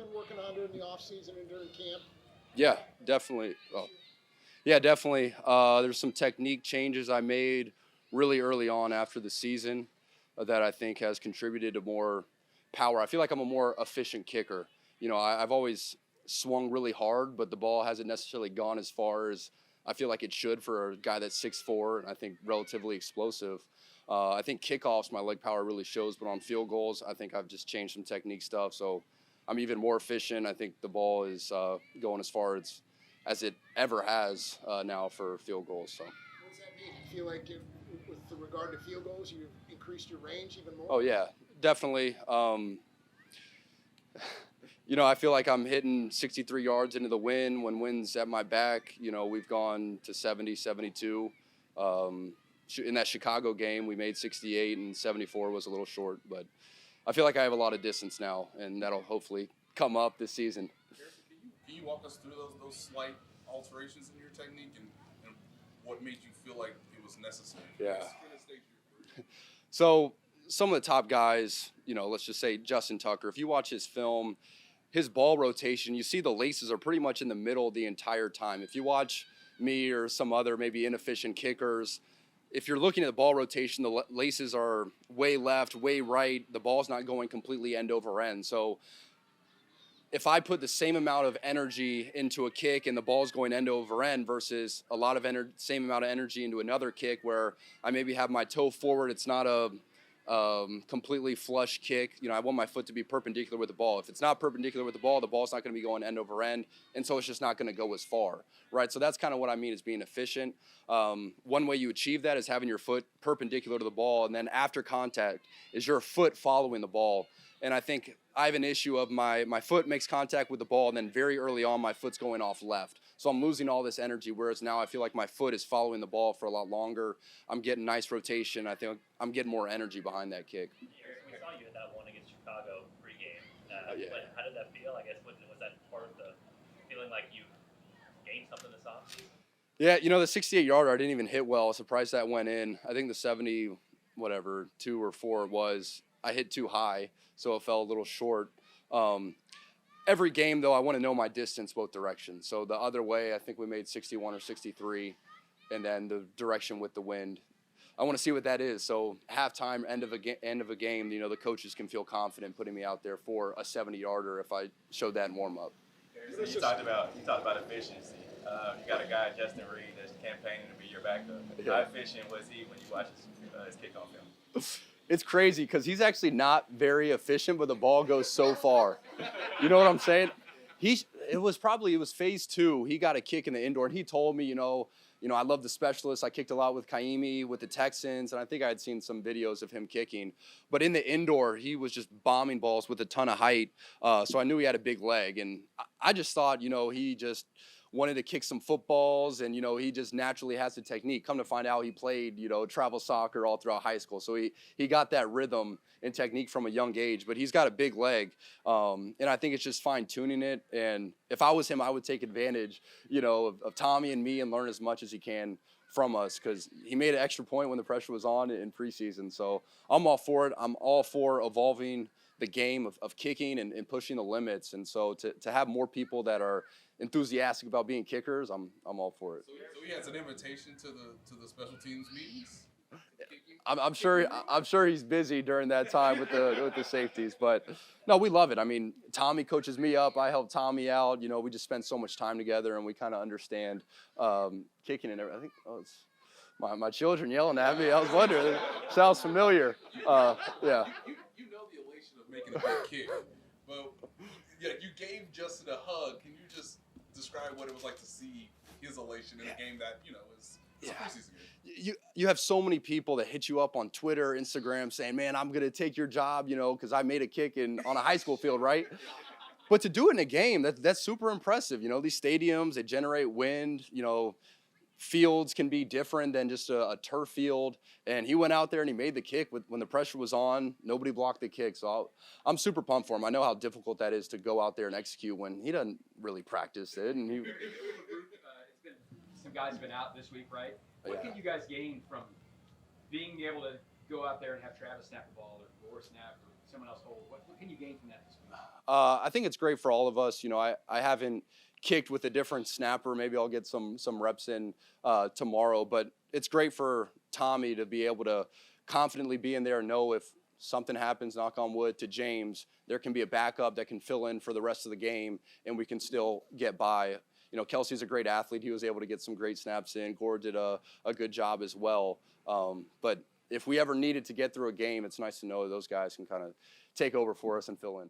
been working on during the off season and during camp? Yeah, definitely. Oh, yeah, definitely. There's some technique changes I made really early on after the season that I think has contributed to more power. I feel like I'm a more efficient kicker. I've always swung really hard, but the ball hasn't necessarily gone as far as I feel like it should for a guy that's 6'4" and I think relatively explosive. I think kickoffs, my leg power really shows, but on field goals, I think I've just changed some technique stuff. So I'm even more efficient. I think the ball is going as far as it ever has now for field goals. So. What does that mean? Do you feel like with regard to field goals, you've increased your range even more? Oh yeah, definitely. I feel like I'm hitting 63 yards into the wind when wind's at my back. We've gone to 70, 72. In that Chicago game, we made 68 and 74 was a little short, but I feel like I have a lot of distance now, and that'll hopefully come up this season. Harrison, can you walk us through those slight alterations in your technique and what made you feel like it was necessary? Yeah. So some of the top guys, let's just say Justin Tucker, if you watch his film, his ball rotation, you see the laces are pretty much in the middle the entire time. If you watch me or some other maybe inefficient kickers, if you're looking at the ball rotation, the laces are way left, way right. The ball's not going completely end over end. So if I put the same amount of energy into a kick and the ball's going end over end versus a lot of same amount of energy into another kick where I maybe have my toe forward, it's not a completely flush kick. I want my foot to be perpendicular with the ball. If it's not perpendicular with the ball's not going to be going end over end, and so it's just not going to go as far, right? So that's kind of what I mean is being efficient. One way you achieve that is having your foot perpendicular to the ball, and then after contact is your foot following the ball. And I think I have an issue of my foot makes contact with the ball, and then very early on my foot's going off left. So I'm losing all this energy, whereas now I feel like my foot is following the ball for a lot longer. I'm getting nice rotation. I think I'm getting more energy behind that kick. We saw you hit that one against Chicago pregame. Yeah. But how did that feel? I guess was that part of the feeling like you gained something this offseason? Yeah, the 68-yarder I didn't even hit well. I was surprised that went in. I think the 70, 2 or 4 it was, I hit too high, so it fell a little short. Every game, though, I want to know my distance both directions. So the other way, I think we made 61 or 63, and then the direction with the wind. I want to see what that is. So halftime, end of a game, the coaches can feel confident putting me out there for a 70-yarder if I showed that in warm-up. You talked about efficiency. You got a guy, Justin Reed, that's campaigning to be your backup. Yeah. How efficient was he when you watched his kickoff film? It's crazy because he's actually not very efficient, but the ball goes so far. You know what I'm saying? It was phase 2. He got a kick in the indoor, and he told me, I love the specialists. I kicked a lot with Kaimi, with the Texans, and I think I had seen some videos of him kicking. But in the indoor, he was just bombing balls with a ton of height. So I knew he had a big leg, and I just thought, he just wanted to kick some footballs, and he just naturally has the technique. Come to find out, he played travel soccer all throughout high school, so he got that rhythm and technique from a young age. But he's got a big leg, and I think it's just fine tuning it. And if I was him, I would take advantage of Tommy and me and learn as much as he can from us, because he made an extra point when the pressure was on in preseason. So I'm all for it. I'm all for evolving the game of kicking and pushing the limits. And so to have more people that are enthusiastic about being kickers, I'm all for it. So he has an invitation to the special teams meetings. I'm sure he's busy during that time with the safeties, but no, we love it. I mean, Tommy coaches me up. I help Tommy out. We just spend so much time together, and we kind of understand kicking and everything. I think it's my children yelling at me. I was wondering. It sounds familiar. Yeah. You know the elation of making a big kick, but yeah, you gave Justin a hug. Can you just describe what it was like to see his elation in a game that is a preseason game? You have so many people that hit you up on Twitter, Instagram, saying, "Man, I'm gonna take your job," because I made a kick on a high school field, right? But to do it in a game, that's super impressive. These stadiums, they generate wind. Fields can be different than just a turf field. And he went out there and he made the kick when the pressure was on. Nobody blocked the kick. So I'm super pumped for him. I know how difficult that is to go out there and execute when he doesn't really practice it. And It's been some guys have been out this week, right? What can you guys gain from being able to go out there and have Travis snap the ball or snap or someone else hold? What can you gain from that this week? I think it's great for all of us. You know, I haven't kicked with a different snapper. Maybe I'll get some reps in tomorrow. But it's great for Tommy to be able to confidently be in there and know if something happens, knock on wood, to James, there can be a backup that can fill in for the rest of the game, and we can still get by. You know, Kelsey's a great athlete. He was able to get some great snaps in. Gore did a good job as well. But if we ever needed to get through a game, it's nice to know those guys can kind of take over for us and fill in.